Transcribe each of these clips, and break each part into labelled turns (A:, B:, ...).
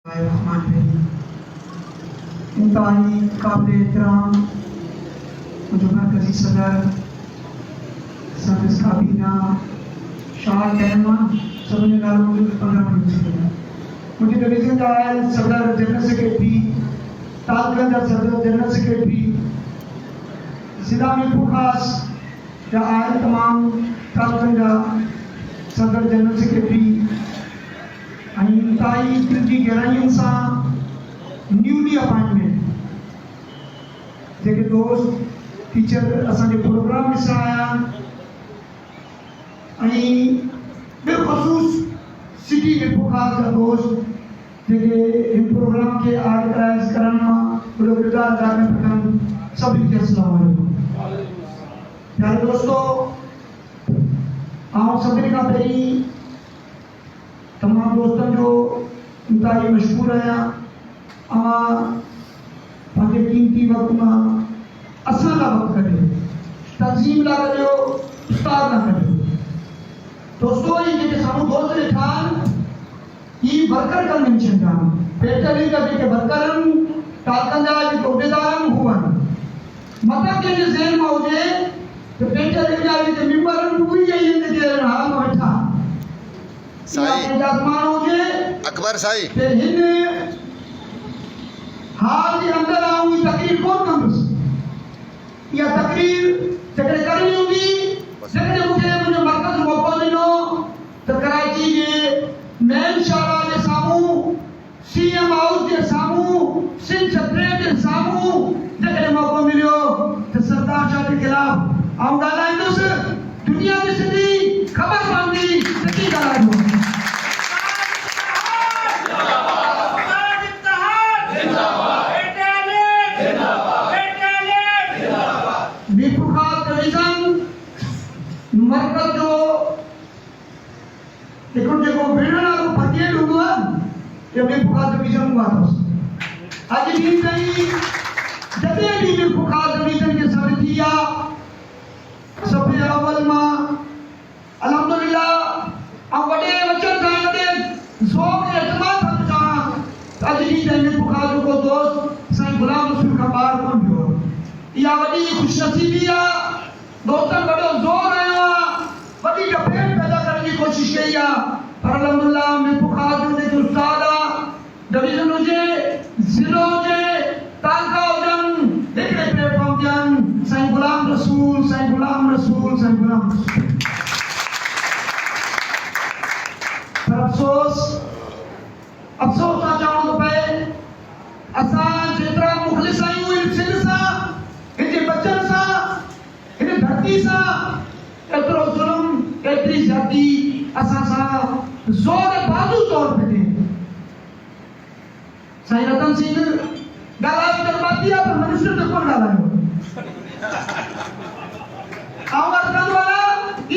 A: इंतहाई काबिल एहतराम मरकजी सदर सर्विस काबीना शाह कहमा सभी नालों 15 मिनट मुझे डिवीजन का सदर जनरल सेक्रेटरी तालगंज का सदर जनरल सेक्रेटरी जिला में खास या आए तमाम तालगंज का सदर जनरल सेक्रेटरी इंतहाई दिल की गहराइयों से न्यूली अपॉइंटमेंट जेके दोस्त टीचर असांजे प्रोग्राम में आया बिलखसूस सिटी में खास का दोस्त जेके इन प्रोग्राम के ऑर्गेनाइज करण में किरदार अदा करण सभी के अस्सलाम वालेकुम। प्यारे दोस्तों आप सभी का पहली तमाम दोस्तों जो इंतहाई मशहूर है पंहिंजे कीमती वक्त में असां लाइ वक्त कढियो तंज़ीम लाइ कढियो उस्ताद लाइ कढियो। दोस्तों ये जेके साम्हूं दोस्त वेठा आहिनि ही वर्कर कन्वेंशन था पेटली का जेके वर्कर आहिनि तालगंज जा जेके उहिदेदार आहिनि हू आहिनि मतिलबु कंहिंजे ज़हन में हुजे त पेटली जा जेके मेंबर आहिनि उहे ई जेके हाल में वेठा
B: साईं अकबर साईं
A: हिन हाल के अंदर आऊं तकरीर कौन कंदुसि या तकरीर जॾहिं करणी हूंदी जॾहिं मूंखे मुंहिंजो मर्कज़ मौक़ो ॾिनो त कराची जे मेन शाहरा जे साम्हूं सीएम हाउस जे साम्हूं सिंध सेक्रेटरीट जे साम्हूं जॾहिं मौक़ो मिलियो त सरदार शाह जे ख़िलाफ़ आऊं ॻाल्हाईंदुसि दुनिया जी सिंधी ख़बर पवंदी त की ॻाल्हाइबो। मरकज जो हिकिड़ो जेको भेणनि वारो फकीर हूंदो आहे इहो बेफुखार डिवीज़न हुआ अथसि। अॼु ॾींहुं ताईं जॾहिं बि बेफुखार डिवीज़न खे सॾ थी आहे सफ़े अवल मां अल्हम्दुलिल्लाह ऐं वॾे वचन सां वॾे ज़ोर ऐं एतमाद सां चवां त अॼु ॾींहुं ताईं बेफुखार जो को दोस्त साईं गुलाम रसूल खां ॿाहिरि कोन पियो आहे। इहा वॾी ख़ुशनसीबी आहे। दोस्तनि वॾो ज़ोर आयो आहे वॾी डफेट पैदा करण की कोशिश कई आहे पर अल्हम्दुलिल्लाह में बुखार जो जेको उस्ताद आहे डिवीज़न हुजे ज़िलो हुजे तालका हुजनि हिकिड़े प्लेटफॉर्म ते आहिनि साईं गुलाम रसूल साईं गुलाम रसूल साईं गुलाम रसूल। पर अफ़सोस सां चवणो थो पए असां जेतिरा मुख़लिस आहियूं इन सिंध सां हिनजे बचनि सां हिन धरती सां एतिरो ज़ुल्म एतिरी ज़्यादती असां सां ज़ोर बाज़ू तौर पे थिए। साईं रतन सिंह ॻाल्हायो जज्बाती आहे पर मिनिस्टर ते कोन ॻाल्हायो। आऊं अर्ज़ु कंदो आहियां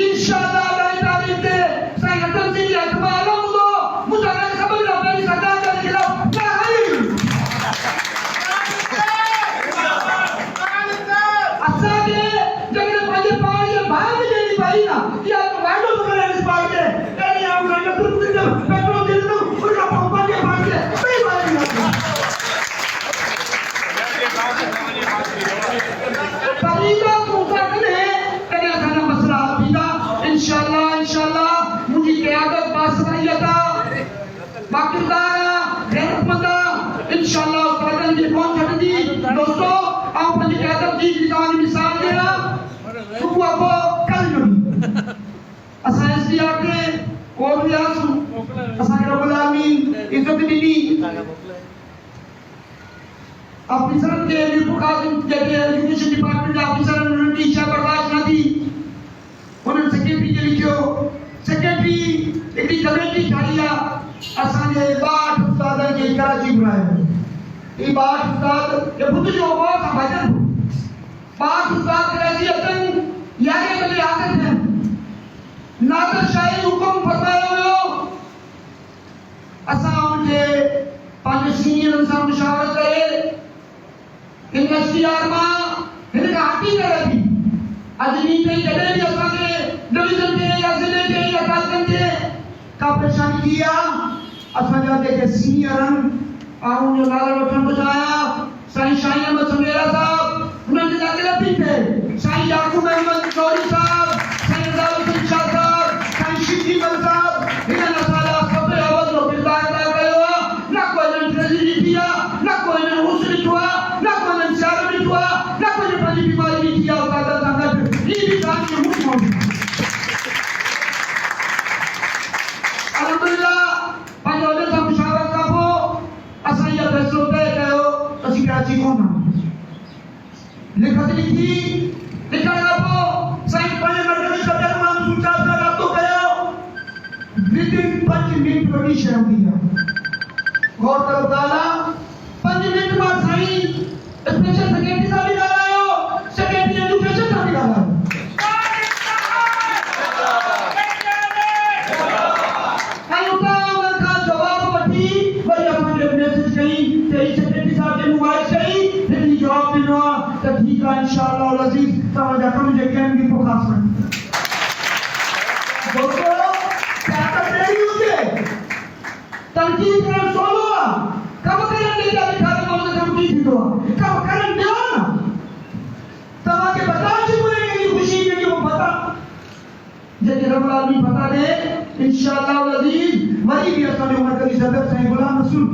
A: इंशाअल्लाह 2 तारीख़ ते साईं रतन सिंह जे हथ में आलो हूंदो मूंसां गॾु सभिनी खां पहिरीं सरकार जे ख़िलाफ़ असांखे जॾहिं पंहिंजे पाण जे भाउ जी ॾियणी पई न इहा त वाइदो थो करे इस बात खे पहिरीं आऊं साईं रतन सिंह जो पेट्रोल ॾींदुमि उन खां पोइ पंहिंजे पाण खे ॿई वाइदो तरीक़ा मूंसां कॾहिं तॾहिं असांजा मसइला हल थींदा इंशाअल्लाह मुंहिंजी क़यादत बासलाहियत आहे बाक़िरदार आहे गैरतमंद आहे इंशाअल्लाह उस्तादनि खे कोन छॾंदी। दोस्तों आऊं पंहिंजी क़यादत जी तव्हांजी मिसाल ॾियां सुबुह पोइ कल जो असां एसडीआर खे कोर्ट वियासीं असांखे रब्बुल आलमीन इज़त ॾिनी ऑफिसरनि खे जेके एजुकेशन डिपार्टमेंट जा ऑफिसर उन्हनि जी इच्छा बर्दाश्त न थी उन्हनि सेक्रेटरी खे लिखियो सेक्रेटरी हिकिड़ी कमेटी ठाही आहे असांजे 62 उस्तादनि खे कराची घुरायो। ही 62 उस्ताद ये ॿुधिजो गौर सां भॼन 62 उस्ताद कराची अचनि 11 बजे हाज़िर थियनि। नादर शाही हुकुम फरमायो हुयो असां उनखे पंहिंजे सीनियरनि सां मुशावरत करे इन एसडीआर मां हिन खां हटी करे बि अॼु ॾींहुं ताईं जॾहिं बि असांखे डिवीज़न ते या ज़िले ते या तालुकनि ते का परेशानी थी आहे असांजा जेके सीनियरनि ऐं जो नालो वठण बुधाया साईं शाहीन अहमद समेरा साहब उन्हनि जे अॻियां थी थिए साईं याकूब अहमद चौधरी साहब साईं अदालत शाह साहब साईं शिवजी मल साहब हिननि असांजा सभु अवध जो किरदारु अदा कयो आहे न को हिननि ट्रेजरी ॾिठी आहे न को हिननि उस ॾिठो आहे न को हिननि सियारो ॾिठो आहे न को हिननि पंहिंजी बीमारी ॾिठी आहे उस्ताद सां गॾु हीअ बि तव्हांखे मुंहुं मौजूदु आहे अल्हम्दुलिल्लाह पंहिंजे वॾे सां मुशावरत खां पोइ असां इहो फ़ैसिलो तइ कयो त असीं कराची कोन लिखत लिखी लिखण खां पोइ साईं पंहिंजे मर्कज़ी सदर इमाम सूद साहब सां राब्तो कयो विदिन 5 मिंट वॾी शइ हूंदी आहे गौर करो ॻाल्हि 5 मिंट मां साईं स्पेशल सेक्रेटरी सां बि ॻाल्हायो सेक्रेटरी एजुकेशन सां बि ॻाल्हायो इंशाअल्लाह अज़ीज तव्हांजा कम जेके आहिनि बि पोइ ख़ासि दोस्तो ताक़त अहिड़ी हुजे तनक़ीद करणु सवलो आहे कम करण ॾे त ॾेखारे माण्हू कम कीअं थींदो आहे कम करण ॾियो न तव्हांखे बर्दाश्त थी कोन्हे कंहिंजी ख़ुशी कंहिंजी पता जेके रब आलमीन पता ॾे इंशाअल्लाह अज़ीज वरी बि असांजो मर्कज़ी सदर साईं गुलाम रसूल